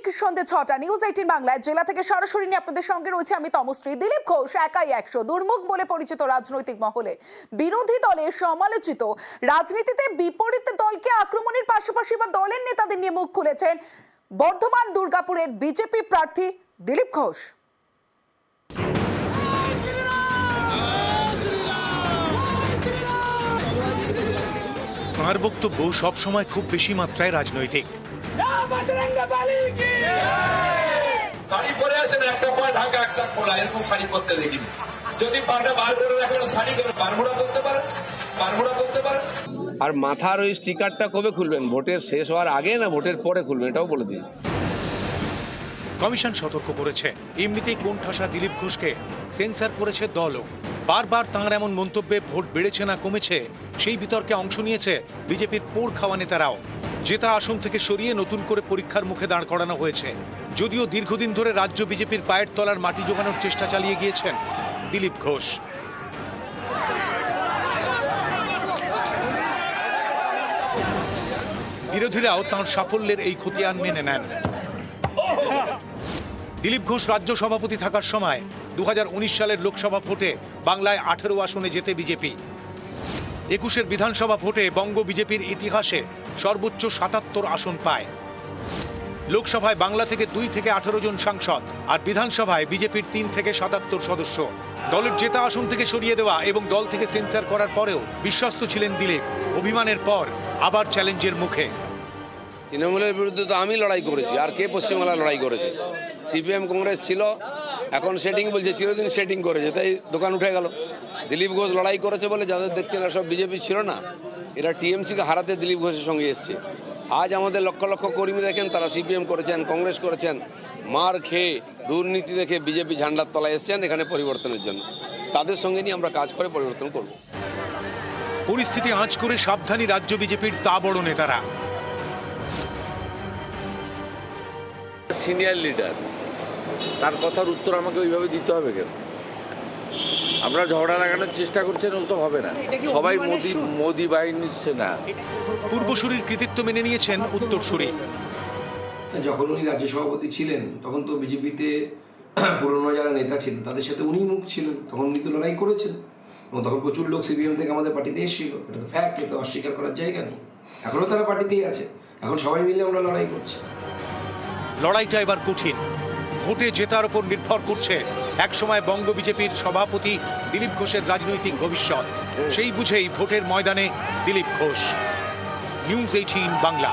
ঠিক সন্ধ্যে 6টা নিউজ 18 বাংলায় জেলা থেকে সরাসরি নিয়ে আপনাদের সঙ্গে রয়েছে আমি তমশ্রী। দিলীপ ঘোষ একাই 100 দুর্মুখ বলে পরিচিত রাজনৈতিক মহলে, বিরোধী দলে সমালোচিত, রাজনীতিতে বিপরীত দলকে আক্রমণের পাশাপাশি বা দলের নেতাদের নিয়ে মুখ খুলেছেন বর্ধমান দুর্গাপুরের বিজেপি প্রার্থী দিলীপ ঘোষ। তাঁর বক্তব্য সবসময় খুব বেশি মাত্রায় রাজনৈতিক। শাড়ি পরে আছেন, একটা পয় ঢাকা একটা খোলা, এরকম শাড়ি পরতে দেখিনি। যদি পাটা বার করে রাখেন শাড়ি করে বারমুড়া করতে পারেন, বারমুড়া করতে পারেন। আর মাথার ওই স্টিকারটা কবে খুলবেন? ভোটের শেষ হওয়ার আগে না ভোটের পরে খুলবেন, এটাও বলে দিন। কমিশন সতর্ক করেছে, এমনিতেই কোণঠাসা দিলীপ ঘোষকে সেন্সর করেছে দলও। বারবার তাঁর এমন মন্তব্যে ভোট বেড়েছে না কমেছে সেই বিতর্কে অংশ নিয়েছে বিজেপির পোড় খাওয়া নেতারাও। জেতা আসন থেকে সরিয়ে নতুন করে পরীক্ষার মুখে দাঁড় করানো হয়েছে। যদিও দীর্ঘদিন ধরে রাজ্য বিজেপির পায়ের তলার মাটি জোগানোর চেষ্টা চালিয়ে গিয়েছেন দিলীপ ঘোষ। বিরোধীরাও তাঁর সাফল্যের এই খতিয়ান মেনে নেন। দিলীপ ঘোষ রাজ্য সভাপতি থাকার সময় 2019 সালের লোকসভা ভোটে বাংলায় 18 আসনে জেতে বিজেপি। 21-এর বিধানসভা ভোটে বঙ্গ বিজেপির ইতিহাসে সর্বোচ্চ 77 আসন পায়। লোকসভায় বাংলা থেকে 2 থেকে 18 জন সাংসদ, আর বিধানসভায় বিজেপির 3 থেকে 77 সদস্য। দলের জেতা আসন থেকে সরিয়ে দেওয়া এবং দল থেকে সেন্সর করার পরেও বিশ্বস্ত ছিলেন দিলীপ। অভিমানের পর আবার চ্যালেঞ্জের মুখে। তৃণমূলের বিরুদ্ধে তো আমি লড়াই করেছি, আর কে পশ্চিমবাংলা লড়াই করেছে? সিপিএম কংগ্রেস ছিল, এখন সেটিং বলছে, চিরদিন সেটিং করেছে, তাই দোকান উঠে গেল। দিলীপ ঘোষ লড়াই করেছে বলে যাদের দেখছেন সব বিজেপি ছিল না, এরা টিএমসিকে হারাতে দিলীপ ঘোষের সঙ্গে এসছে। আজ আমাদের লক্ষ লক্ষ কর্মী দেখেন, তারা সিপিএম করেছেন, কংগ্রেস করেছেন, মার খেয়ে দুর্নীতি দেখে বিজেপি ঝান্ডার তলায় এসছেন এখানে পরিবর্তনের জন্য। তাদের সঙ্গে নিয়ে আমরা কাজ করে পরিবর্তন করব। পরিস্থিতি আঁচ করে সাবধানী রাজ্য বিজেপির তা বড় নেতারা। সিনিয়র লিডার, তার কথার উত্তর আমাকে ওইভাবে দিতে হবে কেন? আমরা ঝগড়া লাগানোর চেষ্টা করছেন, ওসব হবে না। সবাই মোদি বাহিনীর সেনা। পূর্বসূরির কৃতিত্ব মেনে নিয়েছেন উত্তরসূরি। যখন উনি রাজ্য সভাপতি ছিলেন তখন তো বিজেপিতে পুরনো যারা নেতা ছিলেন তাদের সাথে উনি মুখ ছিলেন, তখন উনি তো লড়াই করেছেন এবং তখন প্রচুর লোক সিপিএম থেকে আমাদের পার্টিতে এসেছিল। এটা তো ফ্যাক্ট, এটা অস্বীকার করার জায়গা নেই। এখনও তারা পার্টিতেই আছে, এখন সবাই মিলে আমরা লড়াই করছি। লড়াইটা এবার কঠিন, ভোটে জেতার উপর নির্ভর করছে একসময় বঙ্গ বিজেপির সভাপতি দিলীপ ঘোষের রাজনৈতিক ভবিষ্যৎ। সেই বুঝেই ভোটের ময়দানে দিলীপ ঘোষ। নিউজ 18 বাংলা।